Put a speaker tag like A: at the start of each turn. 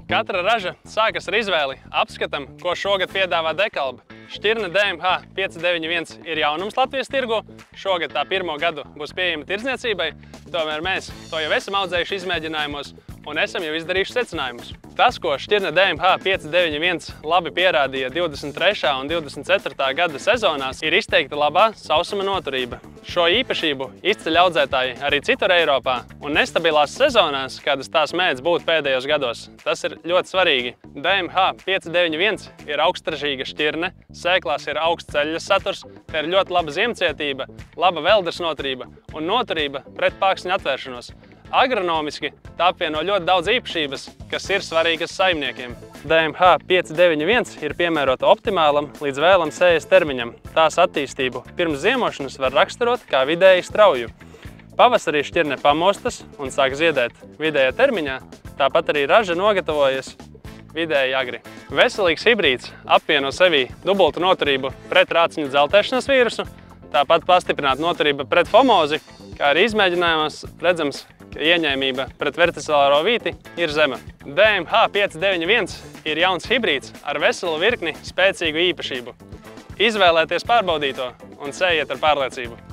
A: Katra raža sākas ar izvēli. Apskatam, ko šogad piedāvā Dekalba. Šķirne DMH 591 ir jaunums Latvijas tirgu. Šogad tā pirmo gadu būs pieejama tirdzniecībai, tomēr mēs to jau esam audzējuši izmēģinājumos un esam jau izdarījuši secinājumus. Tas, ko šķirne DMH 591 labi pierādīja 23. un 24. gada sezonās, ir izteikti labā sausuma noturība. Šo īpašību izceļ audzētāji arī citur Eiropā, un nestabilās sezonās, kādas tās mēdz būt pēdējos gados, tas ir ļoti svarīgi. DMH 591 ir augstražīga šķirne, sēklās ir augsts ceļas saturs, te ir ļoti laba ziemcietība, laba veldras noturība un noturība pret pākšņu atvēršanos. Agronomiski tā apvieno ļoti daudz īpašības, kas ir svarīgas saimniekiem. DMH 591 ir piemērota optimālam līdz vēlam sējas termiņam. Tās attīstību pirms ziemošanas var raksturot kā vidēji strauju. Pavasarī šķirne pamostas un sāk ziedēt vidējā termiņā, tāpat arī raža nogatavojas vidēji agri. Veselīgs hibrīds apvieno sevī dubultu noturību pret rāciņu dzeltēšanas vīrusu, tāpat pastiprināta noturība pret fomozi, kā arī izmēģinājumos redzams, ka ieņēmība pret verticilāro vīti ir zema. DMH 591 ir jauns hibrīds ar veselu virkni spēcīgu īpašību. Izvēlēties pārbaudīto un sējiet ar pārliecību.